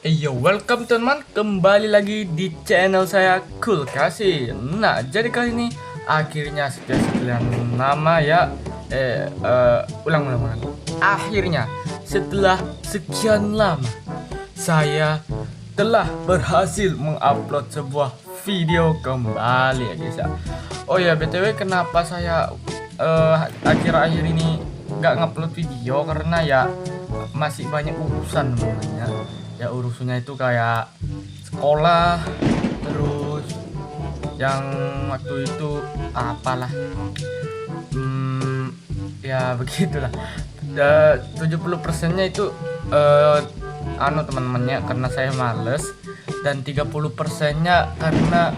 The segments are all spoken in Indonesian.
Yo, welcome teman, kembali lagi di channel saya Cool Kasih. Nah, jadi kali ini akhirnya setelah sekian lama ya, ulang. Akhirnya setelah sekian lama saya telah berhasil mengupload sebuah video kembali ya guys ya. Oh ya, BTW kenapa saya akhir-akhir ini nggak ngupload video karena ya masih banyak urusan namanya. Ya urusannya itu kayak sekolah, terus yang waktu itu apalah, ya begitulah. 70%-nya itu teman-temannya karena saya males, dan 30%-nya karena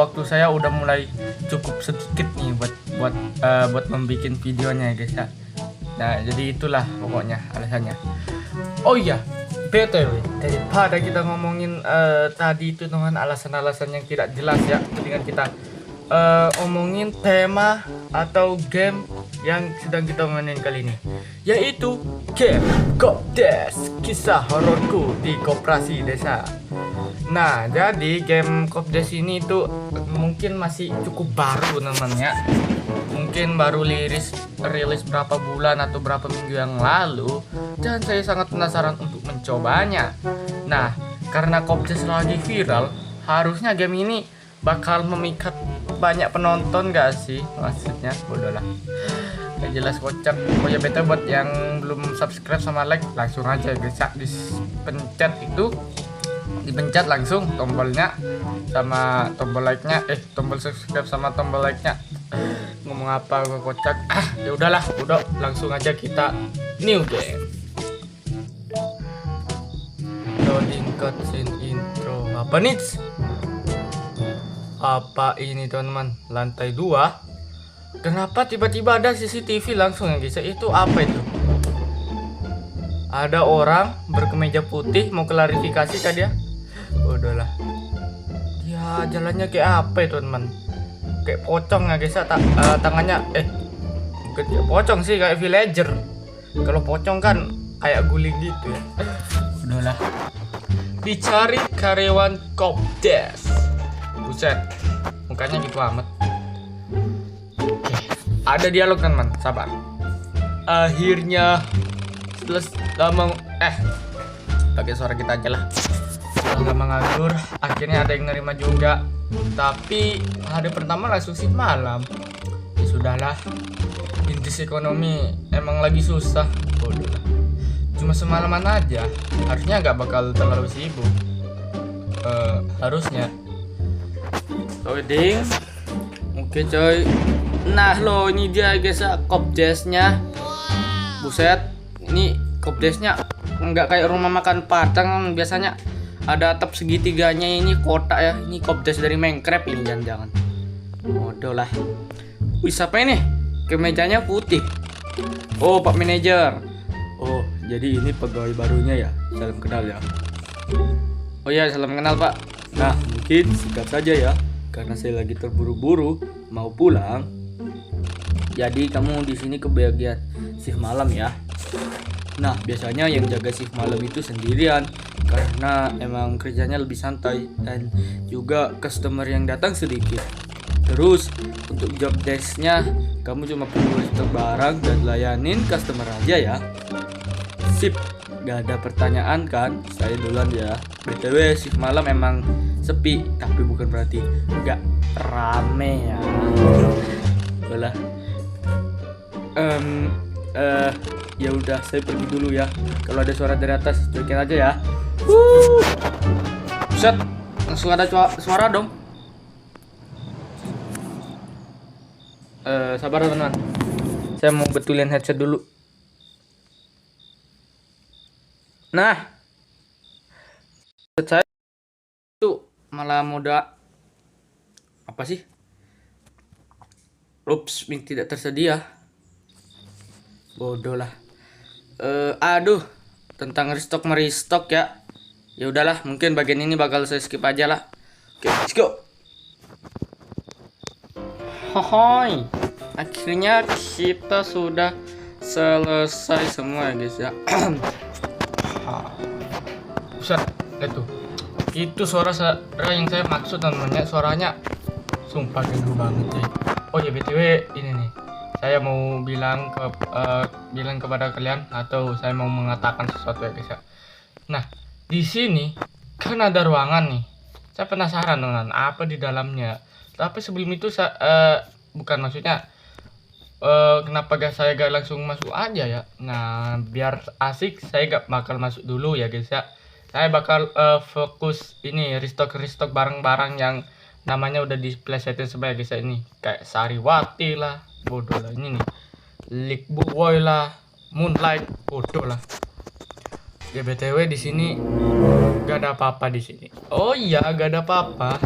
waktu saya udah mulai cukup sedikit nih buat membuat videonya ya guys ya. Nah, jadi itulah pokoknya alasannya. Oh iya, BTW, daripada kita ngomongin tadi itu dengan alasan-alasan yang tidak jelas ya, mendingan kita omongin tema atau game yang sedang kita mainin kali ini, yaitu game Kopdes, kisah hororku di koperasi desa. Nah, jadi game Kopdes ini itu mungkin masih cukup baru namanya. Mungkin baru rilis berapa bulan atau berapa minggu yang lalu, dan saya sangat penasaran untuk mencobanya. Nah, karena Kopdes lagi viral, harusnya game ini bakal memikat banyak penonton gak sih? Maksudnya bodoh lah, gak jelas kocak. Oh ya, beta buat yang belum subscribe sama like, langsung aja guys, dipencet langsung tombolnya sama tombol like-nya, tombol subscribe sama tombol like-nya. Ngomong apa gua kocak. Ya udahlah, udah langsung aja kita new game. Loading cutscene intro. Apa nih? Apa ini teman-teman? Lantai 2. Kenapa tiba-tiba ada CCTV langsung ya guys? Itu apa itu? Ada orang berkemeja putih mau klarifikasi kah dia? Udahlah. Ya jalannya kayak apa itu teman? Kayak pocong ya guys ya, tangannya bukan kayak pocong sih, kayak villager. Kalau pocong kan kayak guling gitu ya. Udahlah. Dicari karyawan Kopdes. Buset, mukanya gitu amat. Oke, ada dialog teman, sabar. Akhirnya setelah lama pakai suara kita aja lah. Setelah lama nganggur, akhirnya ada yang nerima juga. Tapi hari pertama langsung shift malam. Ya sudahlah, intis ekonomi emang lagi susah. Bodoh lah. Cuma semalaman aja, harusnya nggak bakal terlalu sibuk. Harusnya. Loading. Oke coy. Nah lo, ini dia guys ya, Kopdesnya. Buset, ini Kopdesnya nggak kayak rumah makan Padang biasanya. Ada atap segitiganya, ini kotak ya. Ini Kopdes dari Minecraft ini, jangan-jangan. Bodoh lah. Wih, siapa ini? Kemejanya putih. Oh, Pak Manajer. Oh, jadi ini pegawai barunya ya. Salam kenal ya. Oh ya, salam kenal Pak. Nah, mungkin singkat saja ya, karena saya lagi terburu-buru mau pulang. Jadi kamu di sini kebagian shift malam ya. Nah, biasanya yang jaga shift malam itu sendirian, karena emang kerjanya lebih santai dan juga customer yang datang sedikit. Terus untuk job desk-nya kamu cuma perlu stok barang dan layanin customer aja ya. Sip, gak ada pertanyaan kan? Saya duluan ya. BTW shift malam emang sepi, tapi bukan berarti gak rame ya. Udah. Ya udah, saya pergi dulu ya. Kalau ada suara dari atas, cuekin aja ya. Set, langsung ada suara dong. Sabar teman-teman. Saya mau betulin headset dulu. Nah, headset saya itu malah mode apa sih? Ups, tidak tersedia. Bodoh lah. Aduh, tentang restock merestock ya. Ya udahlah, mungkin bagian ini bakal saya skip aja lah. Oke, let's go. Hohoi, akhirnya kita sudah selesai semua ya guys ya. Buset, lihat tuh. Itu suara yang saya maksud namanya, suaranya sumpah ganggu banget ya. Oh ya BTW ini nih. Saya mau bilang kepada kalian, atau saya mau mengatakan sesuatu ya guys ya. Nah, di sini kan ada ruangan nih. Saya penasaran dengan apa di dalamnya. Tapi sebelum itu bukan maksudnya kenapa saya gak langsung masuk aja ya. Nah, biar asik saya gak bakal masuk dulu ya guys ya. Saya bakal fokus ini restock barang-barang yang namanya udah di playsetting sebagai guys ya. Ini kayak Sariwati lah, bodoh lah. Ini nih Leak Boy lah, Moonlight, bodoh lah. Ya BTW di sini gak ada apa-apa di sini. Oh iya, gak ada apa-apa.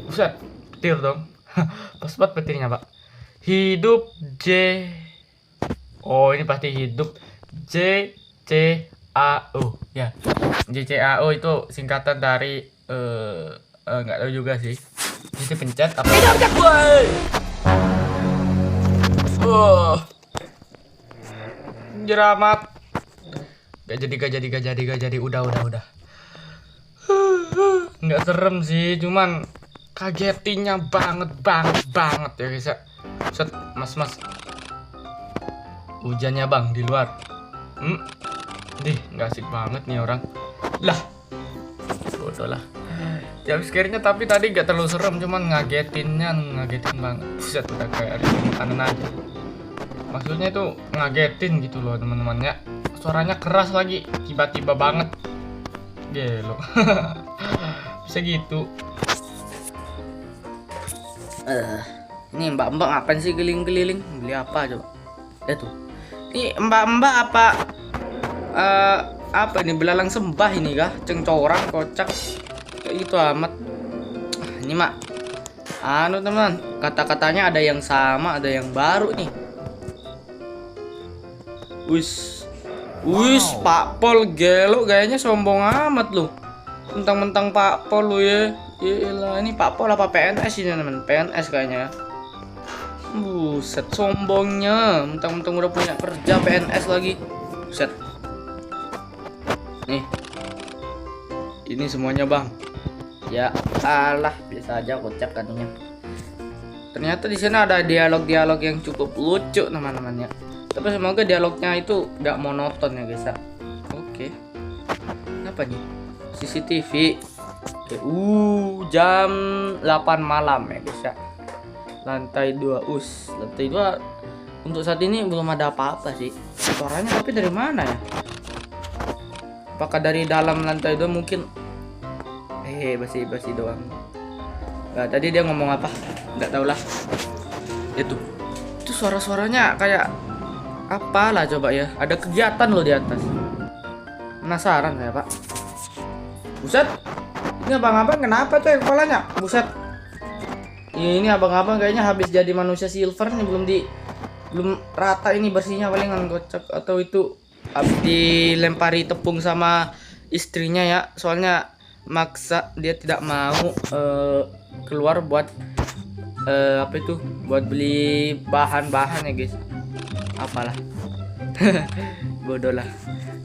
Buset, petir dong. Pas banget petirnya pak. Hidup Oh ini pasti hidup JCAO ya. JCAO itu singkatan dari nggak tahu juga sih. Ini pencet apa? Jeramat. Gak jadi. Udah. Nggak serem sih, cuman kagetinnya banget ya guys ya. Set, mas hujannya bang di luar. Nggak asik banget nih orang lah, bodoh lah. Jump scare-nya tapi tadi nggak terlalu serem, cuman ngagetin banget. Buset, udah kayak ada makanan aja. Maksudnya itu ngagetin gitu loh teman-temannya. Suaranya keras lagi, tiba-tiba banget. Gelo. Bisa gitu. Ini mbak-mbak ngapain sih keliling-keliling? Beli apa coba? Ya tuh. Ini mbak-mbak apa ini, belalang sembah ini kah? Cengcorang, kocak. Kayak gitu amat. Ini mak. Teman, kata-katanya ada yang sama, ada yang baru nih. Wis, Pak Pol gelo kayaknya, sombong amat lu. Mentang-mentang Pak Pol lu ya. Iyalah, ini Pak Pol apa PNS ini teman? PNS kayaknya. Buset, sombongnya. Mentang-mentang udah punya kerja PNS lagi. Buset. Nih. Ini semuanya, Bang. Ya, alah, biasa aja kocak katanya. Ternyata di sana ada dialog-dialog yang cukup lucu teman-temannya. Tapi semoga dialognya itu gak monoton ya, guys. Oke. Apa nih? CCTV. Oke, jam 8 malam ya guys ya. Lantai 2. Lantai 2 untuk saat ini belum ada apa-apa sih. Suaranya tapi dari mana ya? Apakah dari dalam lantai 2 mungkin? Basi-basi doang. Nah, tadi dia ngomong apa? Nggak tahu lah. Itu suara-suaranya kayak apalah coba ya. Ada kegiatan loh di atas. Penasaran saya, Pak. Buset. Ini abang-abang kenapa tuh yang kepalanya? Buset. Ini abang-abang kayaknya habis jadi manusia silver nih, belum rata ini bersihnya, palingan kocak, atau itu habis dilempari tepung sama istrinya ya. Soalnya maksa, dia tidak mau keluar buat buat beli bahan-bahan ya guys. Apalah. Bodoh lah.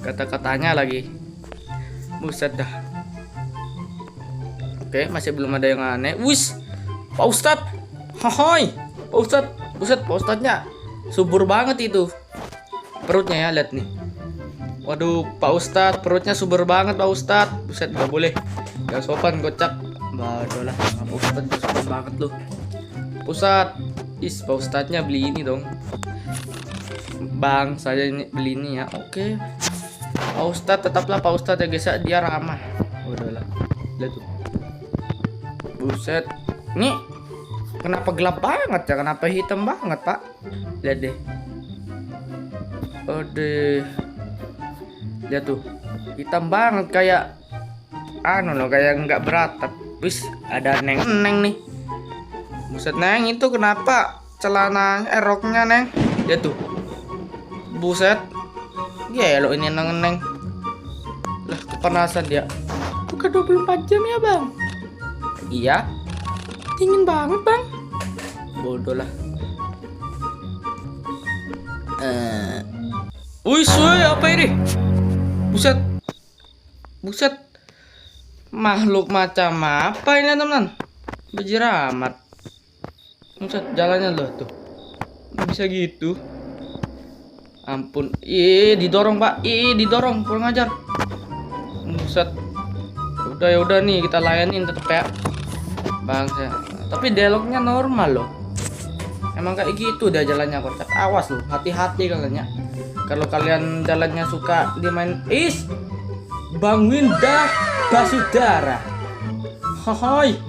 Kata-katanya lagi. Buset dah. Oke, masih belum ada yang aneh. Pak Ustadz. Hohoi, Pak Ustadz. Buset, Pak Ustadznya subur banget itu. Perutnya ya, lihat nih. Waduh, Pak Ustadz, perutnya subur banget Pak Ustadz. Buset, gak boleh. Gak sopan, kocak. Bodoh lah, Pak Ustadz gak sopan banget loh. Ustadz. Pak Ustadznya beli ini dong. Bang, saya ini beli ini ya. Oke. Pak Ustadz, tetaplah Pak Ustadz ya guys, dia ramah. Bodoh lah. Lihat tuh. Buset, ini kenapa gelap banget ya? Kenapa hitam banget pak? Lihat deh. Lihat tuh, hitam banget kayak kayak nggak beratap. Ada neng nih. Buset, neng itu kenapa celana roknya neng? Lihat tuh. Buset, gelo ini neng. Lah, kepanasan dia. Bukan 24 jam ya bang? Iya, dingin banget bang. Bodoh lah. Wih, apa ini? Buset. Buset. Makhluk macam apa ini teman-teman? Bejiramat. Buset, jalannya loh tuh. Nggak bisa gitu. Ampun. Didorong Pak. Didorong, kurang ajar. Buset. Ya udah nih, kita layanin tetep ya. Bangsa. Tapi dialognya normal loh. Emang kayak gitu dia jalannya kocak. Awas loh, hati-hati kalian ya. Kalau kalian jalannya suka dimain Bang Windah Basudara. Hohoi,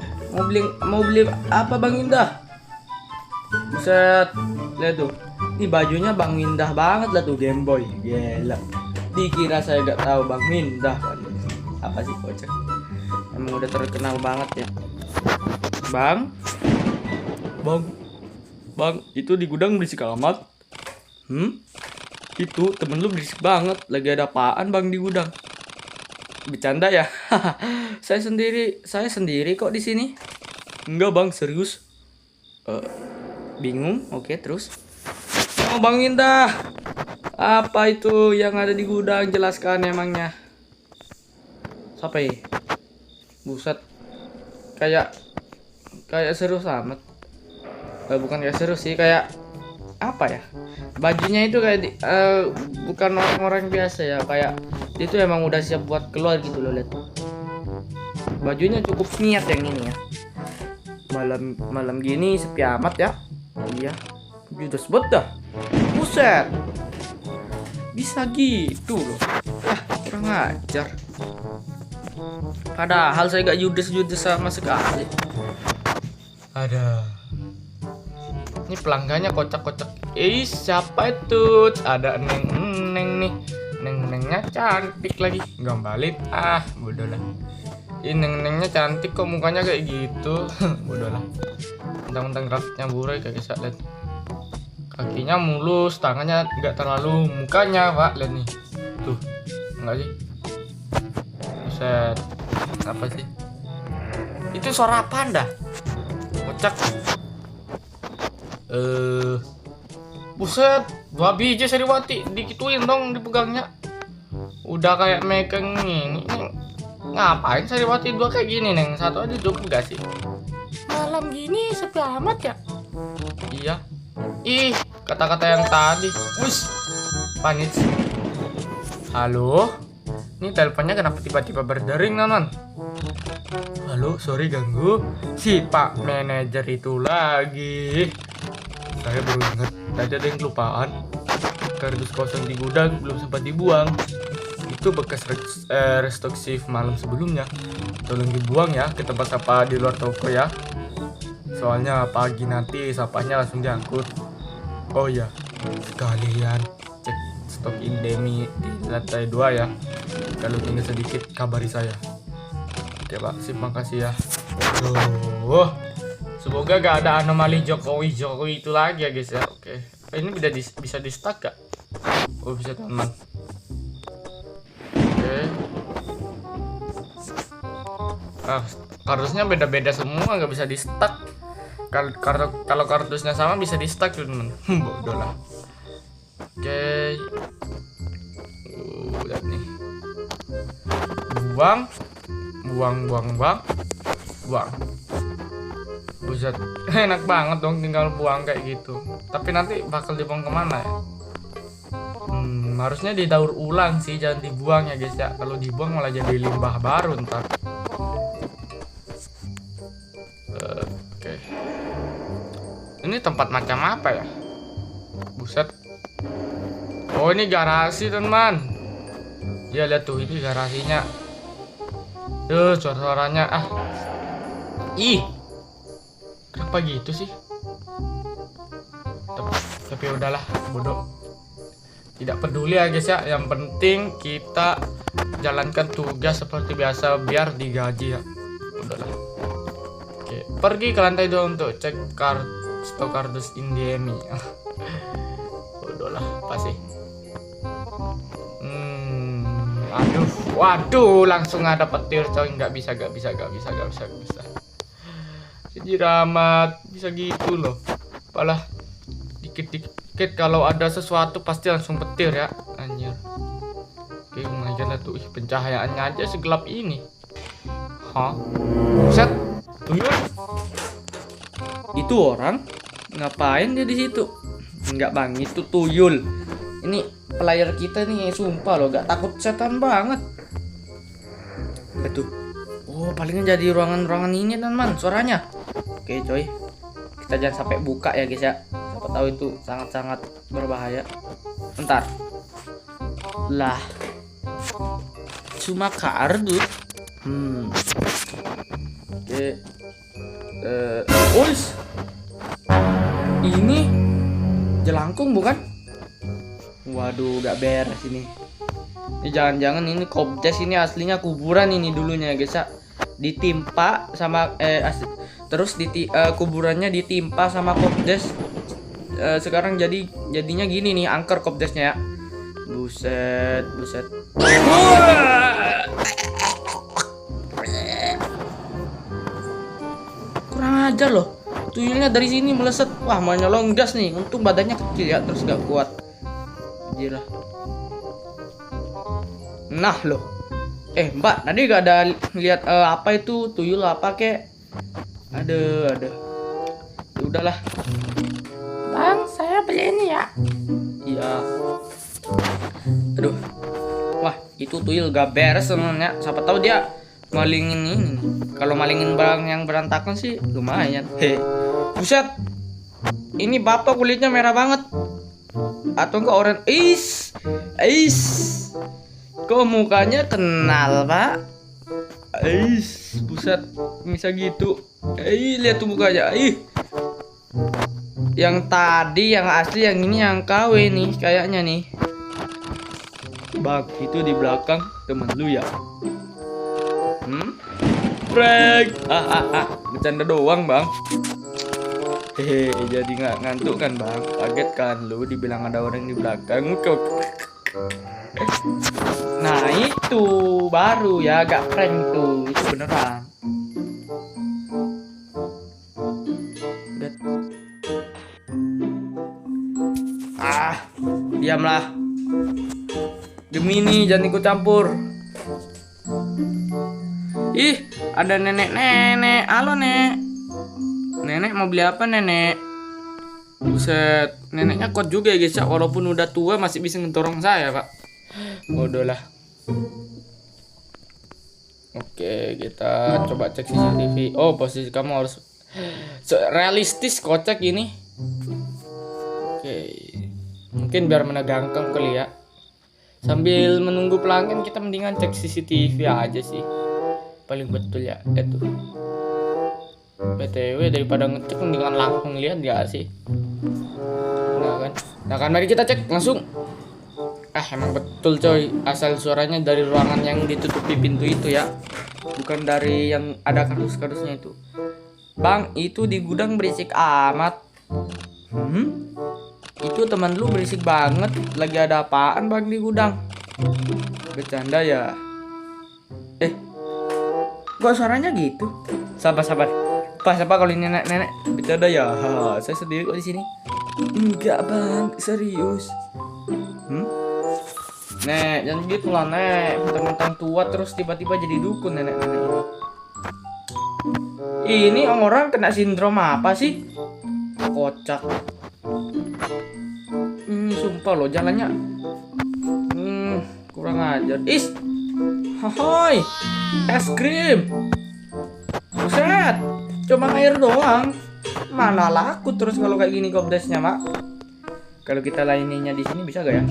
mau beli apa Bang Windah? Buset, lihat tuh. Ini bajunya Bang Windah banget lah tuh, Game Boy. Gila. Dikira saya gak tahu Bang Windah kan. Apa sih kocak? Emang udah terkenal banget ya. Bang, itu di gudang berisik amat. Itu temen lu berisik banget. Lagi ada apaan Bang di gudang? Bercanda ya? Saya sendiri kok di sini. Enggak Bang, serius. Bingung? Oke, terus. Oh Bang Indah, apa itu yang ada di gudang? Jelaskan emangnya. Siapa ya? Buset. Kayak seru amat. Bukan kayak seru sih, kayak apa ya? Bajunya itu kayak bukan orang-orang biasa ya, kayak itu emang udah siap buat keluar gitu loh, lihat. Bajunya cukup niat yang ini ya. Malam gini sepi amat ya. Iya. Udah sebut dah. Buset. Bisa gitu loh. Kurang ajar. Padahal saya gak judes sama sekali. Ada. Ini pelanggannya kocak-kocak. Siapa itu? Ada neng nih. Nengnya cantik lagi. Gambalin. Bodoh lah. Ini nengnya cantik kok mukanya kayak gitu. Bodoh lah. Mentang-mentang grafiknya burai kayak bisa lihat. Kakinya mulus, tangannya nggak terlalu, mukanya Pak lihat nih. Tuh. Enggak sih? Buset. Apa sih? Itu suara apaan dah? Kocak. Buset, 2 biji Sariwati dikituin dong dipegangnya. Udah kayak megang ini. Ngapain Sariwati 2 kayak gini, Neng? 1 aja cukup gak sih? Malam gini sepi amat ya? Iya. Kata-kata yang tadi. Wush. Panik. Halo? Ini teleponnya kenapa tiba-tiba berdering, non? Halo, sorry ganggu. Si Pak Manajer itu lagi. Saya baru ingat, tadi ada yang kelupaan. Kardus kosong di gudang belum sempat dibuang. Itu bekas restock shift malam sebelumnya. Tolong dibuang ya ke tempat sampah di luar toko ya. Soalnya pagi nanti sampahnya langsung diangkut. Oh ya, sekalian cek stok Indomie di lantai 2 ya. Kalau tinggal sedikit kabari saya. Oke Pak, makasih ya. Semoga gak ada anomali Jokowi itu lagi ya guys ya. Oke. Ini bisa di stuck gak? Oh bisa teman. Oke. Kardusnya beda-beda semua, nggak bisa di stuck. Kalau kardusnya sama bisa di stuck teman. Bodoh lah. Oke. Lihat nih. Buang. Buset, enak banget dong tinggal buang kayak gitu. Tapi nanti bakal dibuang kemana ya? Harusnya didaur ulang sih, jangan dibuang ya guys ya. Kalau dibuang malah jadi limbah baru ntar. Oke. Ini tempat macam apa ya? Buset. Oh ini garasi teman. Ya lihat tuh, ini garasinya. Suaranya kenapa gitu sih? Tapi udahlah, bodoh. Tidak peduli ya guys ya. Yang penting kita jalankan tugas seperti biasa biar digaji ya. Udahlah. Oke, pergi ke lantai 2 untuk cek stok kardus Indomie. Udahlah, pasti. Waduh, langsung ada petir coy. Nggak bisa. Sejiramat bisa gitu loh. Apalah, dikit-dikit kalau ada sesuatu pasti langsung petir ya, anjir. Oke, aja lah tuh. Pencahayaannya aja segelap ini. Hah? Buset. Tuyul. Itu orang ngapain dia di situ? Enggak bang, itu tuyul. Ini player kita nih, sumpah loh, gak takut setan banget. Lihat tuh. Oh, palingan jadi ruangan-ruangan ini teman suaranya. Oke coy, kita jangan sampai buka ya guys ya. Siapa tahu itu sangat-sangat berbahaya. Bentar. Lah, cuma kardus. Oke. Ois. Ini jelangkung bukan? Waduh, gak beres ini. Ini jangan-jangan ini Kopdes ini aslinya kuburan ini dulunya ya guys ya. Ditimpa sama terus kuburannya ditimpa sama Kopdes. Sekarang jadinya gini nih angker Kopdesnya ya. Buset. Kurang ajar loh. Tuyulnya dari sini meleset. Wah, mau nyolong gas nih. Untung badannya kecil ya, terus gak kuat. Anjir lah. Nah loh. Mbak, tadi gak ada lihat apa itu tuyul apa kek? Ada. Ya udahlah. Bang, saya beli ini ya. Iya. Aduh. Wah, itu tuyul gak beres sebenarnya. Siapa tahu dia malingin ini. Kalau malingin barang yang berantakan sih lumayan. Buset. Ini bapak kulitnya merah banget. Atau enggak orang? Kok mukanya kenal, Pak? Buset, bisa gitu. Lihat tuh mukanya. Yang tadi yang asli, yang ini yang KW nih kayaknya nih. Bang, itu di belakang temen lu ya? Prank. Bercanda doang, Bang. Jadi nggak ngantuk kan, Bang? Kaget kan lu dibilang ada orang di belakang. Nah, itu baru ya, gak prank tuh. Itu beneran. Diamlah. Gemini, jangan ikut campur. Ada nenek. Halo, Nek. Nenek mau beli apa, Nenek? Buset, neneknya kuat juga ya guys ya. Walaupun udah tua masih bisa ngetorong saya, Pak. Bodoh lah. Oke, kita coba cek CCTV. Oh, posisi kamu harus realistis, kocak ini. Oke. Mungkin biar menegangkan kali ya. Sambil menunggu pelanggan kita mendingan cek CCTV aja sih. Paling betul ya. Itu. BTW daripada ngecek mendingan langsung lihat gak sih? Nah kan mari kita cek langsung. Emang betul coy, asal suaranya dari ruangan yang ditutupi pintu itu ya, bukan dari yang ada kardus-kardusnya itu. Bang, itu di gudang berisik amat. Itu teman lu berisik banget. Lagi ada apaan, Bang, di gudang? Bercanda ya? Kok suaranya gitu? Sabar. Pas apa kalau ini nenek bercanda ya? Saya sendiri kok di sini. Enggak, Bang, serius. Nek, jangan gitu lah, Nek. Mentang-mentang tua terus tiba-tiba jadi dukun nenek ini. Orang kena sindrom apa sih? Kocak. Sumpah loh jalannya. Kurang ajar. Hohoi. Es krim. Buset. Cuma air doang. Mana laku terus kalau kayak gini Kopdesnya, Mak. Kalau kita lainnya di sini bisa gak ya?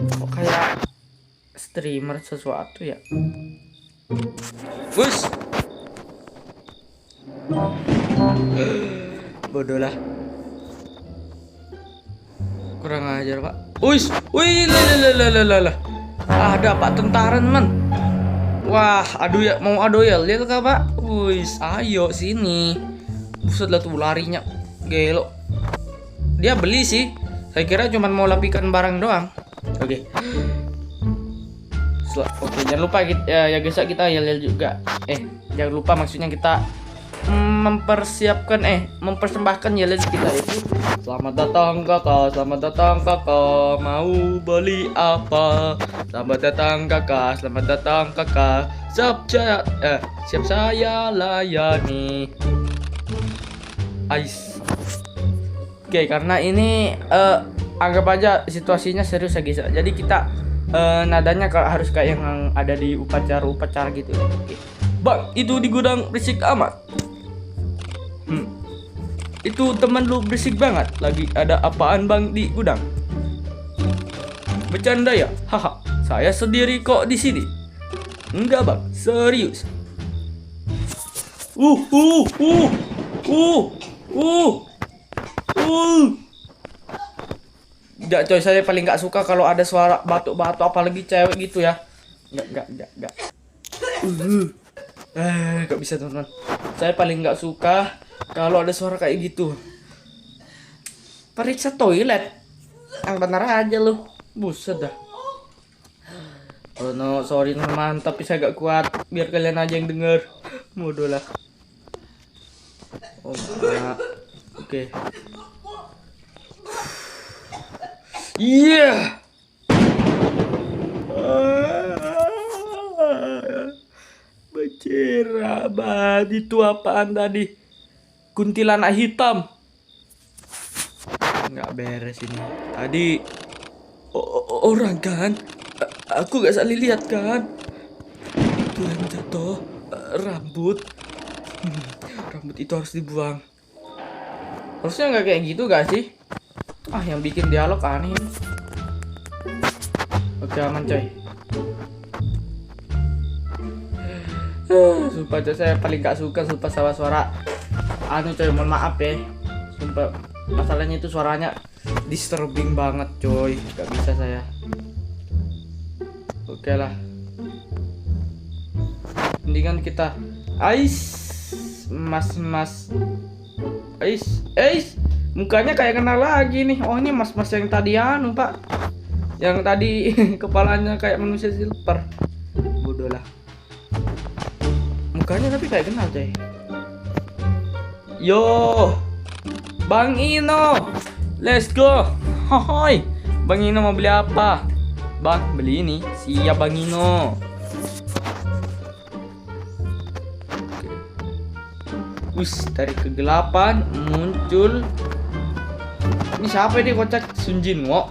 Kok kayak streamer sesuatu ya? Bus. Bodoh lah. Kurang ajar, Pak. Wih, lah. Ada Pak tentara, teman. Wah, aduh ya, mau adu ya, lihat kah, Pak? Ayo sini. Buset lah tuh larinya, gelo. Dia beli sih. Saya kira cuma mau lapikan barang doang. Oke, jangan lupa ya guys, kita yel juga. Jangan lupa maksudnya kita mempersembahkan yel kita itu. Selamat datang kakak, mau beli apa? Selamat datang kakak, selamat datang kakak. Siap saya layani. Ais. Oke, karena ini anggap aja situasinya serius ya guys. Jadi kita nadanya harus kayak yang ada di upacara gitu. Oke. Bang, itu di gudang berisik amat. Itu teman lu berisik banget. Lagi ada apaan bang di gudang? Bercanda ya? Haha. Saya sendiri kok di sini. Enggak bang, serius. Enggak coy, saya paling nggak suka kalau ada suara batuk-batuk apalagi cewek gitu ya. Enggak. Gak bisa teman-teman. Saya paling nggak suka kalau ada suara kayak gitu. Periksa toilet. Yang benar aja lu. Buset dah. Oh no, sorry teman, tapi saya gak kuat. Biar kalian aja yang denger. Bodoh lah. Oh enggak. Oke. Iya. Bercerah banget. Itu apaan tadi? Kuntilanak hitam. Nggak beres ini. Tadi orang kan? Aku gak salah lihat kan? Itu yang jatuh rambut. Rambut itu harus dibuang. Harusnya nggak kayak gitu gak sih? Yang bikin dialog aneh. Oke, aman coy. Sumpah coy, saya paling gak suka sama suara coy, mohon maaf ya. Sumpah, masalahnya itu suaranya disturbing banget coy. Gak bisa saya. Oke lah. Mendingan kita mas mukanya kayak kenal lagi nih. Oh, ini mas yang tadi pak, yang tadi kepalanya kayak manusia silver. Bodoh lah. Mukanya tapi kayak kenal coy. Yo Bang Ino, let's go. Hohoi, Bang Ino mau beli apa? Bang, beli ini. Siap Bang Ino. Dari kegelapan muncul. Ini siapa ini kocak? Sun Jinwo.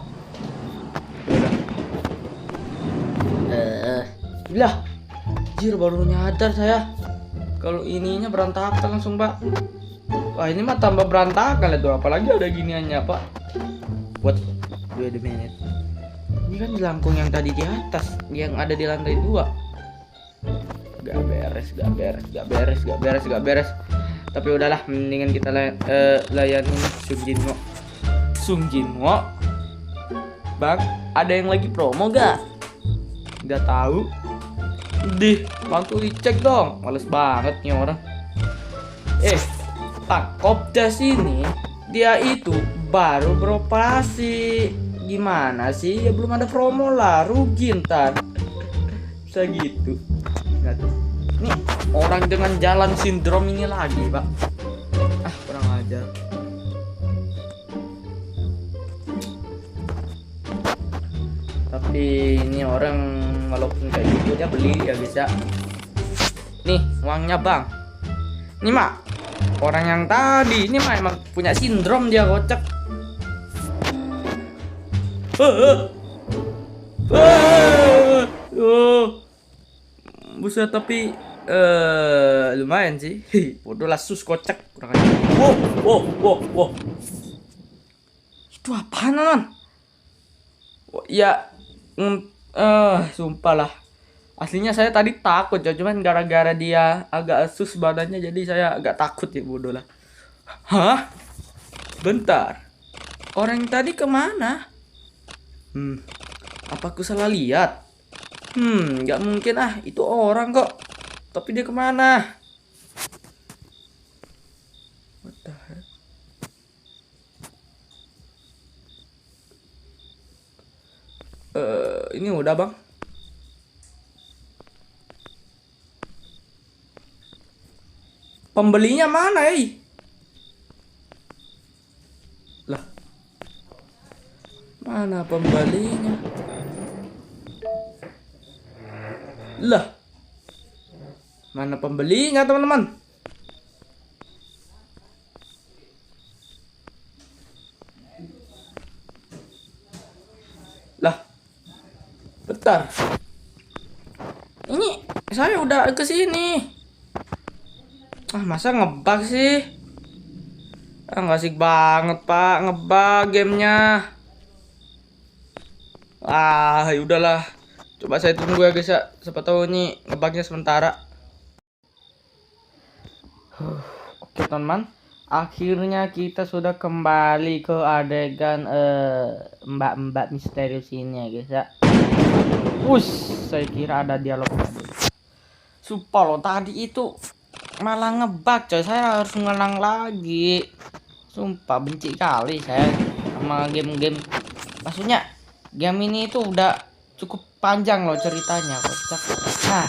Lah, jir baru nyadar saya. Kalau ininya berantakan langsung pak. Wah ini mah tambah berantakan itu. Apalagi ada giniannya pak. What? Wait a minute. Ini kan jelangkung yang tadi di atas, yang ada di lantai 2. Gak beres. Tapi udahlah, mendingan kita layani Sun Jinwo. Bang, ada yang lagi promo gak? Gak tahu. Bantu dicek dong. Males banget nih orang. Pak Kopjas ini dia itu baru beroperasi. Gimana sih? Ya belum ada promo lah, rugi ntar. Bisa gitu. Nih orang dengan jalan sindrom ini lagi pak. Kurang ajar. Tapi ini orang walaupun kayak gitu dia beli ya bisa. Nih uangnya bang. Ini mak orang yang tadi ini mah emang punya sindrom dia kocak. Buset tapi lumayan sih. Bodoh lah sus kocak kurang aja. Wow. Itu apaan non? Ya sumpah lah. Aslinya saya tadi takut ya, cuman gara-gara dia agak sus badannya jadi saya agak takut ya, bodoh lah. Hah? Bentar. Orang yang tadi kemana? Apa aku salah lihat? Nggak mungkin itu orang kok. Tapi dia kemana? What the heck? Ini udah bang. Pembelinya mana Lah, mana pembelinya? Lah, mana pembelinya teman-teman? Lah, bentar. Ini saya udah ke sini. Ah, masa ngebug sih? Ah, nggak asik banget, Pak. Ngebug gamenya. Ah, ya udahlah. Coba saya tunggu ya, guys ya. Siapa tahu ini ngebugnya sementara. Oke, teman. Akhirnya kita sudah kembali ke adegan mbak-mbak misterius ini ya, guys ya. Saya kira ada dialog. Sumpah loh, tadi itu malah ngebug coy, saya harus ngulang lagi. Sumpah benci kali saya sama game-game. Maksudnya game ini itu udah cukup panjang loh ceritanya. Nah,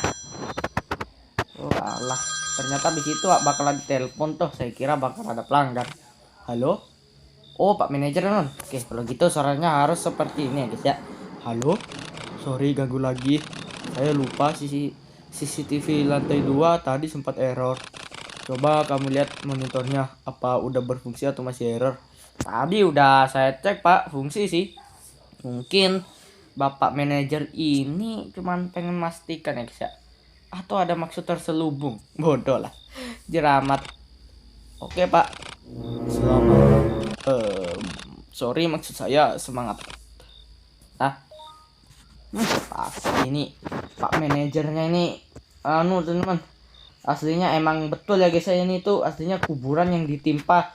oh alah, ternyata di situ bakal ada telepon tuh. Saya kira bakal ada pelanggan. Halo? Oh, Pak Manajer non. Oke, kalau gitu suaranya harus seperti ini ya guys ya. Halo? Sorry ganggu lagi. Saya lupa CCTV lantai 2 tadi sempat error. Coba kamu lihat monitornya, apa udah berfungsi atau masih error? Tadi udah saya cek Pak, fungsi sih. Mungkin Bapak Manajer ini cuman pengen memastikan ya guys ya. Atau ada maksud terselubung. Bodoh lah. Jeramat. Oke Pak. Selamat. Sorry maksud saya semangat. Pasti ini Pak Manajernya ini teman-teman. Aslinya emang betul ya guys ya, ini tuh aslinya kuburan yang ditimpa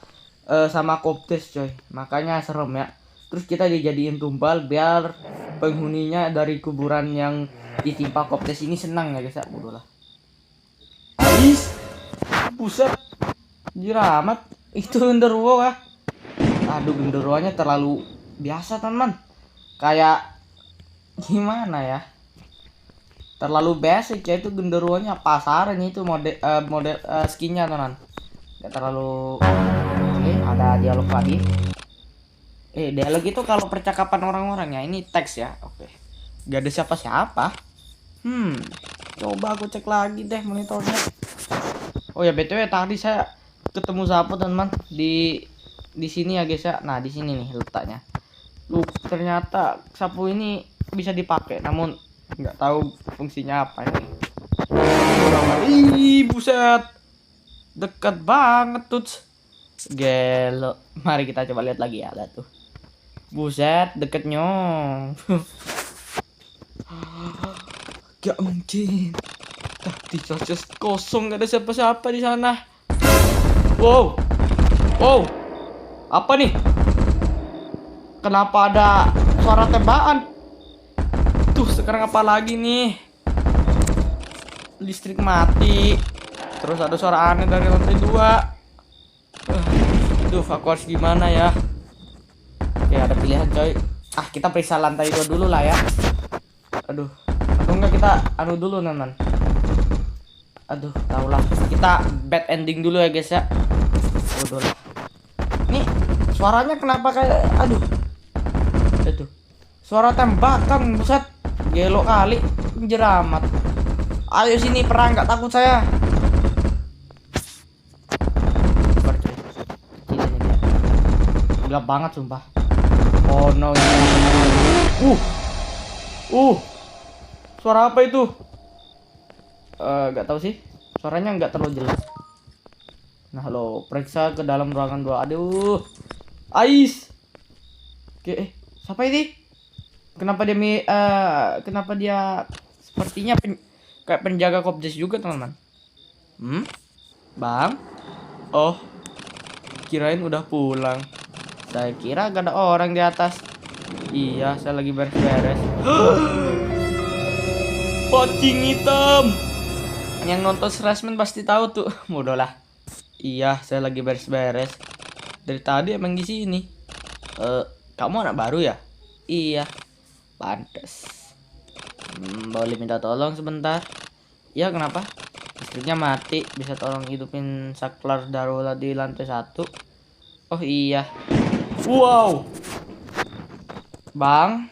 sama kopdes coy. Makanya serem ya. Terus kita dijadiin tumbal biar penghuninya dari kuburan yang ditimpa kopdes ini senang ya guys ya. Bodoh lah. Ais. Buset. Jiramat. Itu genderuwo kah? Aduh, genderuwonya terlalu biasa teman. Kayak gimana ya, terlalu basic ya, itu genderuwonya pasaran itu model skinnya teman, nggak terlalu. Oke, ada dialog lagi. Dialog itu kalau percakapan orang-orang ya, ini teks ya. Oke, gak ada siapa-siapa. Coba aku cek lagi deh monitornya. Oh ya BTW tadi saya ketemu sapu teman di sini ya guys ya. Nah di sini nih letaknya. Ternyata sapu ini bisa dipakai, namun nggak tahu fungsinya apa ini. Ih, buset, dekat banget tuh. Gelo, mari kita coba lihat lagi ya. Lihat tuh, buset, deketnya. Gak mungkin, tadi saja kosong, gak ada siapa-siapa di sana. Wow, apa nih? Kenapa ada suara tembakan? Tuh, sekarang apa lagi nih? Listrik mati. Terus ada suara aneh dari lantai 2. Duh, aku harus gimana ya? Oke, ada pilihan coy. Kita periksa lantai 2 dulu lah ya. Aduh, atau enggak kita dulu teman. Aduh, tahulah. Kita bad ending dulu ya guys ya. Aduh lah. Nih, suaranya kenapa kayak aduh. Suara tembakan, buset. Gelo kali, jeramat. Ayo sini perang, nggak takut saya. Gelap banget sumpah. Oh no. Suara apa itu? Nggak tahu sih. Suaranya nggak terlalu jelas. Nah lo, periksa ke dalam ruangan 2. Aduh. Ais. Oke, siapa ini? Kenapa dia sepertinya kayak penjaga kopdes juga teman-teman. Bang? Oh, kirain udah pulang. Saya kira gak ada orang di atas. Iya, saya lagi beres-beres. Pocing hitam. Yang nonton Slasman pasti tahu tuh. Bodoh lah. Iya, saya lagi beres-beres. Dari tadi emang di sini. Kamu anak baru ya? Iya. Pantes. Boleh minta tolong sebentar? Ya, kenapa? Listriknya mati. Bisa tolong hidupin saklar darurat di lantai 1? Oh iya. Wow. Bang.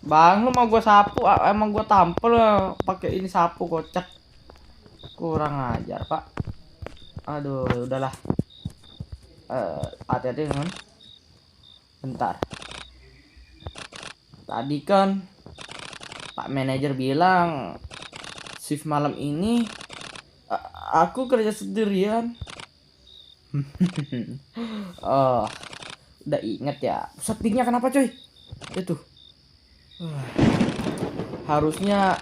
Bang, lu mau gua sapu, emang gua tampol pakai ini sapu kocak. Kurang ajar, Pak. Aduh, udahlah. Hati-hati, teman. Bentar. Tadi kan Pak manajer bilang shift malam ini aku kerja sendirian. Oh, udah inget ya. Pusat pinknya kenapa coy? Itu. Harusnya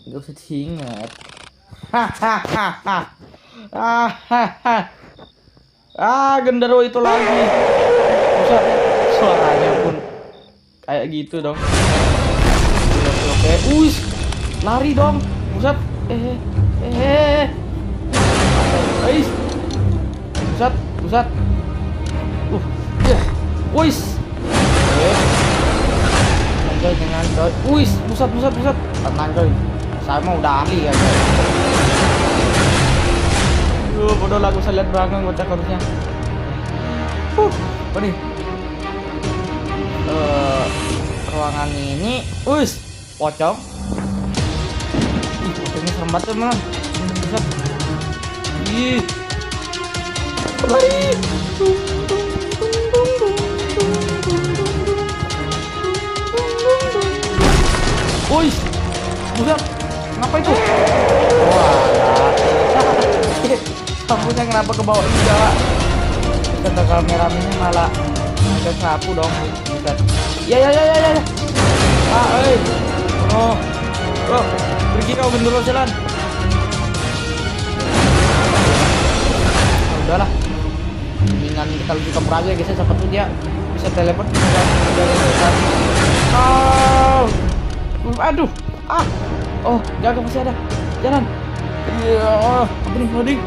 nggak usah diingat. Genderuwo itu lagi. Pusat suaranya pun kayak gitu dong. Oke, lari dong. Pusat. Pusat. Wis. Jangan coy. Pusat. Tenang coy. Saya mau udah ahli ya coy. Bodoh lah, saya lihat belakang kocak harusnya. Apa nih? Ruangan ini, pocong. Pocongnya serem banget teman. Pusat. Lari. Pusat. Kenapa itu? Lampunya kenapa ke bawah enggak? Kata kameramennya malah ada sapu dong. Pusat. Ya. Pergi kau genderuwo jalan. Udahlah. Mendingan kita lebih kabur aja guys, siapa tuh dia bisa teleport. Aduh. Jaga masih ada. Jalan. Apa nih loading?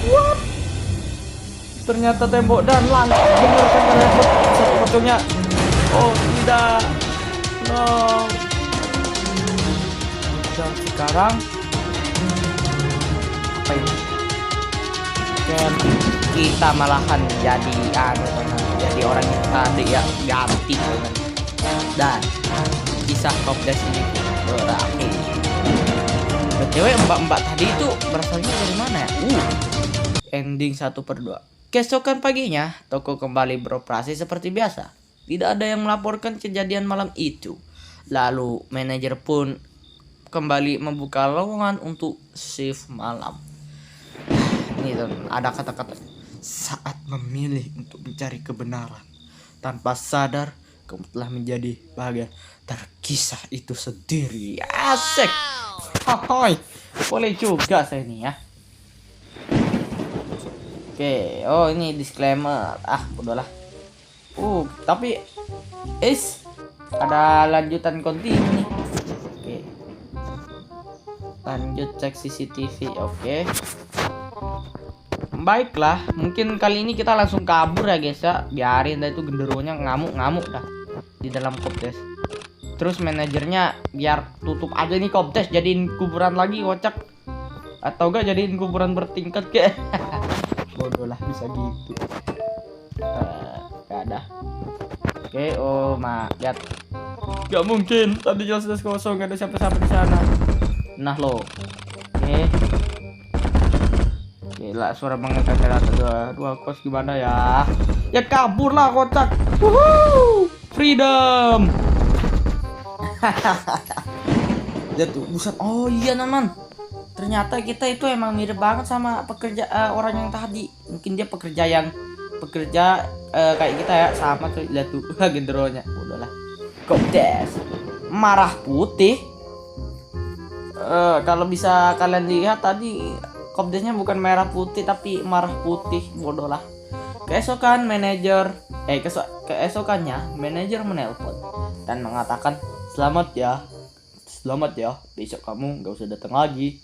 What? Ternyata tembok dan langit bener kan teleport satu pocongnya. Oh tidak. No. Dan sekarang apa ini? Kan kita malahan jadi orang yang tadi ya ganti teman. Dan kisah Kopdes ini berakhir. BTW mbak-mbak tadi itu berasalnya dari mana ya? Ending 1/2. Keesokan paginya, toko kembali beroperasi seperti biasa. Tidak ada yang melaporkan kejadian malam itu. Lalu manajer pun kembali membuka lowongan untuk shift malam. Ini tuh, ada kata-kata saat memilih untuk mencari kebenaran. Tanpa sadar, kamu telah menjadi bagian terkisah itu sendiri. Asik. Hai, boleh juga saya ini ya. Oke, ini disclaimer. Udahlah. Tapi ada lanjutan kontinu nih. Oke. Lanjut cek CCTV. Oke. Baiklah, mungkin kali ini kita langsung kabur ya guys ya. Biarin dah itu genderuwonya ngamuk-ngamuk dah di dalam Kopdes. Terus manajernya biar tutup aja nih Kopdes, jadiin kuburan lagi kocak. Atau enggak jadiin kuburan bertingkat kayak. Bodoh lah bisa gitu. Gak ada. Oke, lihat. Gak mungkin, tadi jelas kosong, gak ada siapa-siapa di sana. Nah lo. Oke. Gila, suara mengekat dua kos gimana ya? Ya kabur lah kocak. Woohoo! Freedom. Lihat tuh, buset. Oh iya teman. Ternyata kita itu emang mirip banget sama orang yang tadi. Mungkin dia pekerja kayak kita ya, sama tuh. Lihat tuh, genderuwonya. Udahlah. Kopdes marah putih. Kalau bisa kalian lihat tadi Kopdesnya bukan merah putih tapi marah putih. Bodoh lah. Keesokannya manajer menelpon dan mengatakan selamat ya, besok kamu nggak usah datang lagi.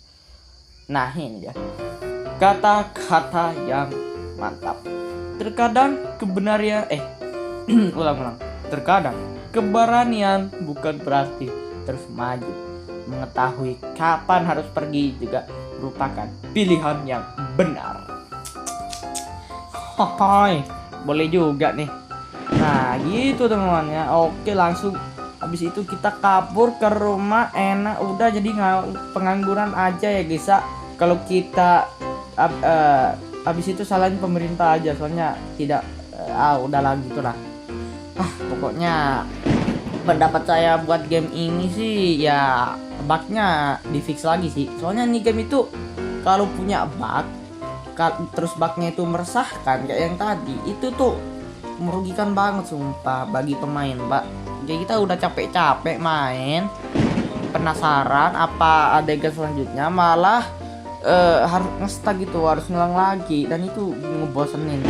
Nah ini dia kata-kata yang mantap. Terkadang terkadang keberanian bukan berarti terus maju. Mengetahui kapan harus pergi juga merupakan pilihan yang benar. Boleh juga nih. Nah gitu teman ya. Oke, langsung habis itu kita kabur ke rumah. Enak, udah jadi pengangguran aja ya guys ya. Kalau kita habis itu salahin pemerintah aja, soalnya tidak udahlah gitulah. Pokoknya pendapat saya buat game ini sih ya bugnya di fix lagi sih. Soalnya nih game itu kalau punya bug terus bugnya itu meresahkan kayak yang tadi itu tuh merugikan banget sumpah bagi pemain, Pak. Jadi kita udah capek-capek main, penasaran apa adegan selanjutnya, malah harus nge-stuck gitu, harus ngulang lagi, dan itu ngebosenin.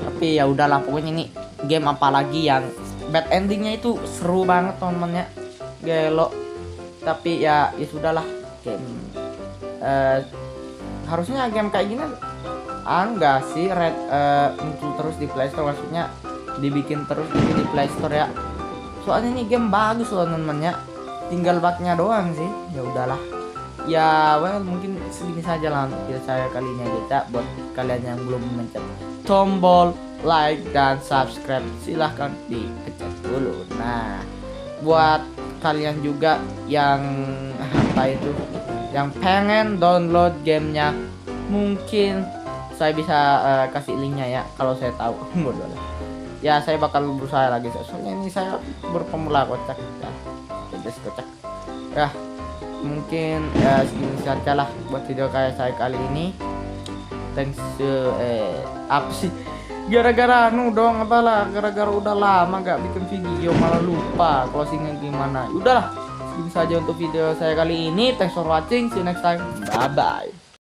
Tapi ya udahlah, pokoknya ini game apalagi yang bad endingnya itu seru banget teman-teman ya, gelo. Tapi ya sudahlah, game harusnya game kayak gini enggak sih muncul terus di Playstore, maksudnya dibikin terus di Playstore ya. Soalnya ini game bagus loh teman-teman ya, tinggal bugnya doang sih. Ya udahlah. Ya well, mungkin segini saja lah untuk video saya kali ini aja. Buat kalian yang belum mencet tombol like dan subscribe, silahkan dipencet dulu. Nah, buat kalian juga yang apa itu, yang pengen download gamenya, mungkin saya bisa kasih linknya ya kalau saya tahu. Bodoh lah. Ya saya bakal berusaha lagi, soalnya ini saya berpemula kocak ya. Kocak ya. Mungkin ya segini saja lah buat video kayak saya kali ini. Thanks apa sih, gara-gara dong apalah, gara-gara udah lama gak bikin video malah lupa closingnya gimana. Udahlah, segini saja untuk video saya kali ini. Thanks for watching, see you next time, bye bye.